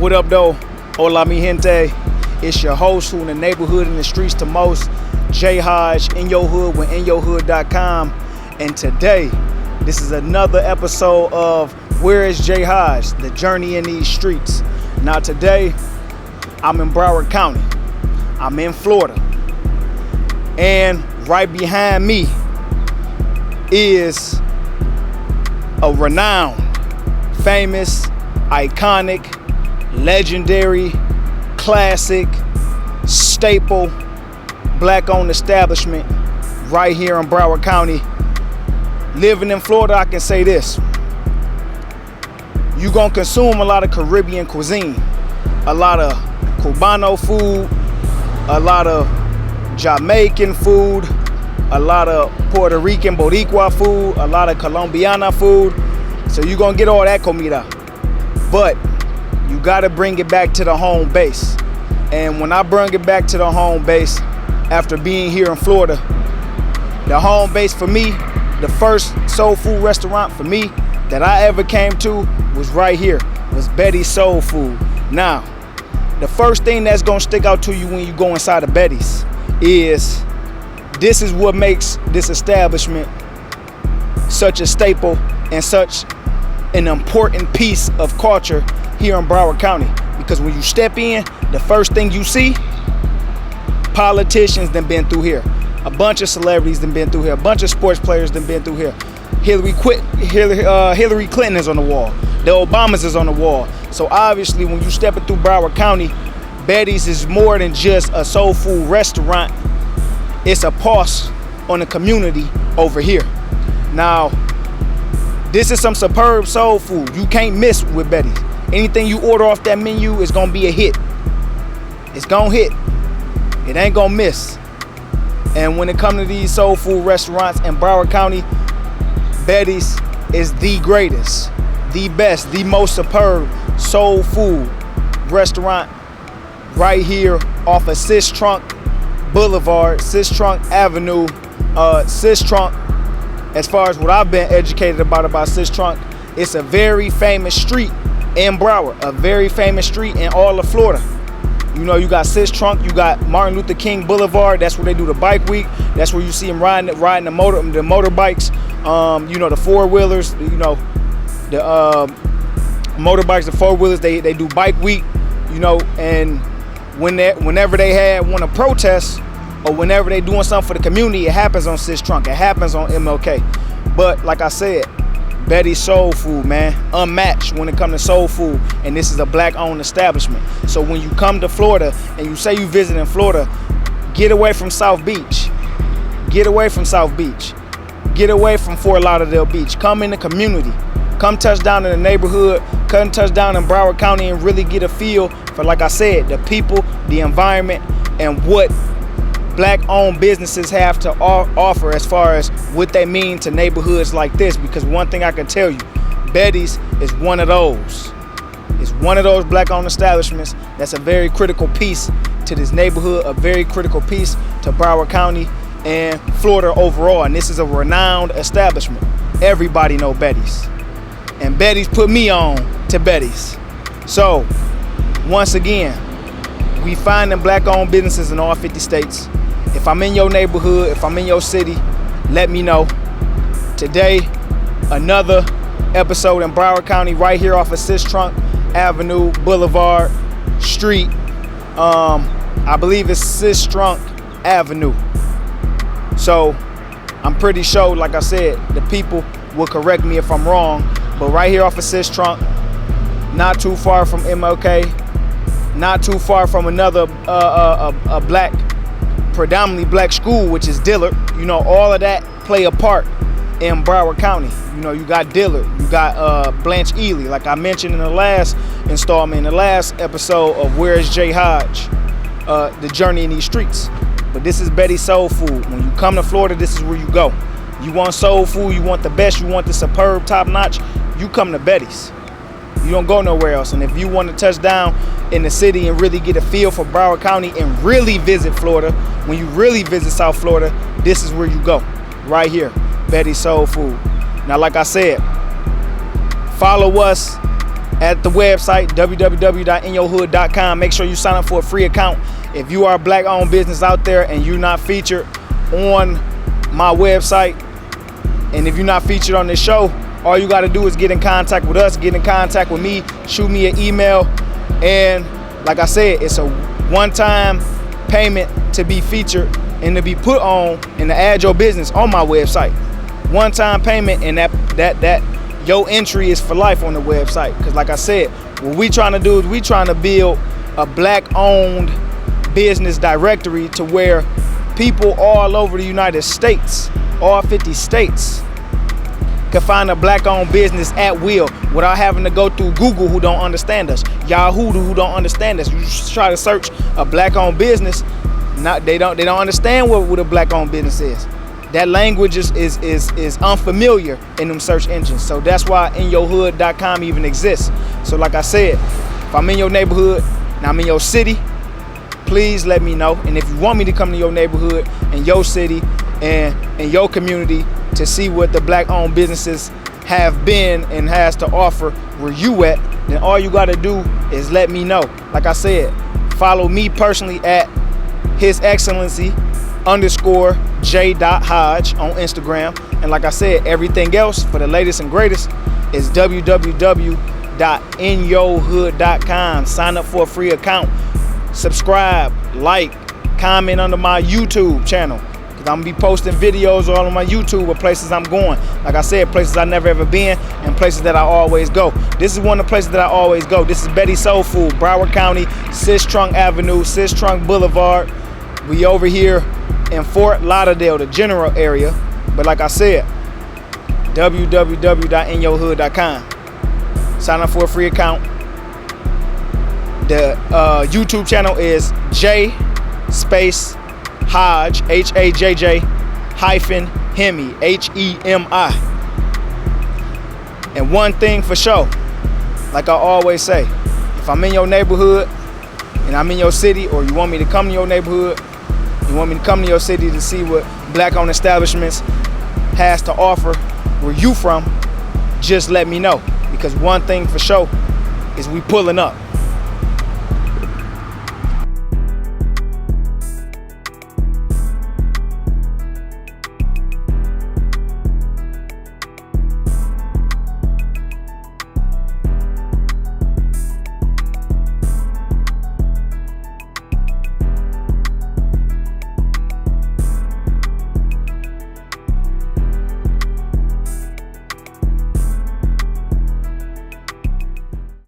What up, though? Hola, mi gente. It's your host who in the neighborhood and the streets to most, J.Hajj, in your hood with INYOHOOD.com. And today, this is another episode of Where is J.Hajj? The journey in these streets. Now today, I'm in Broward County. I'm in Florida. And right behind me is a renowned, famous, iconic, legendary, classic, staple, black-owned establishment right here in Broward County. Living in Florida, I can say this. You're going to consume a lot of Caribbean cuisine, a lot of Cubano food, a lot of Jamaican food, a lot of Puerto Rican Boricua food, a lot of Colombiana food. So you're going to get all that comida. But you got to bring it back to the home base. And when I bring it back to the home base, after being here in Florida, the home base for me, the first soul food restaurant for me that I ever came to was right here, was Betty's Soul Food. Now, the first thing that's gonna stick out to you when you go inside of Betty's is this is what makes this establishment such a staple and such an important piece of culture here in Broward County. Because when you step in, the first thing you see, politicians done been through here. A bunch of celebrities done been through here. A bunch of sports players done been through here. Hillary Clinton is on the wall. The Obamas is on the wall. So obviously when you step through Broward County, Betty's is more than just a soul food restaurant. It's a pulse on the community over here. Now, this is some superb soul food. You can't miss with Betty's. Anything you order off that menu is gonna be a hit. It's gonna hit. It ain't gonna miss. And when it comes to these soul food restaurants in Broward County, Betty's is the greatest, the best, the most superb soul food restaurant right here off of Sistrunk Boulevard, Sistrunk Avenue, Sistrunk. As far as what I've been educated about Sistrunk, it's a very famous street in Broward, a very famous street in all of Florida. You know, you got Sistrunk, you got Martin Luther King Boulevard. That's where they do the bike week. That's where you see them riding the motorbikes. You know, the four-wheelers. You know, the motorbikes, the four-wheelers. They do bike week. You know, and whenever they want to protest or whenever they doing something for the community, it happens on Sistrunk. It happens on MLK. But like I said, Betty's Soul Food, man, unmatched when it comes to soul food, and this is a black-owned establishment. So when you come to Florida and you say you visit in Florida, get away from South Beach. Get away from South Beach. Get away from Fort Lauderdale Beach. Come in the community. Come touch down in the neighborhood. Come touch down in Broward County and really get a feel for, like I said, the people, the environment, and what black-owned businesses have to offer as far as what they mean to neighborhoods like this. Because one thing I can tell you, Betty's is one of those. It's one of those black-owned establishments that's a very critical piece to this neighborhood, a very critical piece to Broward County and Florida overall. And this is a renowned establishment. Everybody know Betty's. And Betty's put me on to Betty's. So, once again, we finding black-owned businesses in all 50 states. If I'm in your neighborhood, if I'm in your city, let me know. Today, another episode in Broward County, right here off of Sistrunk Avenue, Boulevard, Street. I believe it's Sistrunk Avenue. So, I'm pretty sure, like I said, the people will correct me if I'm wrong. But right here off of Sistrunk, not too far from MLK, not too far from another predominantly black school, which is Dillard. You know, all of that play a part in Broward County. You know, you got Dillard, you got Blanche Ely, like I mentioned in the last installment, in the last episode of Where is J.Hajj? The journey in these streets. But this is Betty's Soul Food. When you come to Florida, this is where you go. You want soul food, you want the best, you want the superb, top notch, you come to Betty's. You don't go nowhere else. And if you want to touch down in the city and really get a feel for Broward County and really visit Florida, when you really visit South Florida, this is where you go. Right here, Betty's Soul Food. Now, like I said, follow us at the website, www.inyohood.com. Make sure you sign up for a free account. If you are a black-owned business out there and you're not featured on my website, and if you're not featured on this show, all you got to do is get in contact with us, get in contact with me, shoot me an email, and like I said, it's a one-time payment to be featured and to be put on and to add your business on my website. One-time payment, and that your entry is for life on the website. Because like I said, what we trying to do is we trying to build a black-owned business directory to where people all over the United States, all 50 states, can find a black-owned business at will without having to go through Google, who don't understand us, Yahoo, who don't understand us. You just try to search a black-owned business, they don't understand what a black-owned business is. That language is unfamiliar in them search engines. So that's why INYOHOOD.com even exists. So like I said, if I'm in your neighborhood and I'm in your city, please let me know. And if you want me to come to your neighborhood and your city and in your community to see what the black-owned businesses have been and has to offer where you at, then all you got to do is let me know. Like I said, follow me personally at His Excellency _J.Hajj on Instagram. And like I said, everything else for the latest and greatest is www.inyohood.com. Sign up for a free account. Subscribe, like, comment under my YouTube channel. I'm gonna be posting videos all on my YouTube of places I'm going. Like I said, places I never ever been and places that I always go. This is one of the places that I always go. This is Betty Soul Food, Broward County, Sistrunk Avenue, Sistrunk Boulevard. We over here in Fort Lauderdale, the general area. But like I said, www.inyohood.com. Sign up for a free account. The YouTube channel is J_Hajj, Hajj_Hemi, Hemi. And one thing for sure, like I always say, if I'm in your neighborhood and I'm in your city, or you want me to come to your neighborhood, you want me to come to your city to see what black-owned establishments has to offer where you from, just let me know. Because one thing for sure is we pulling up.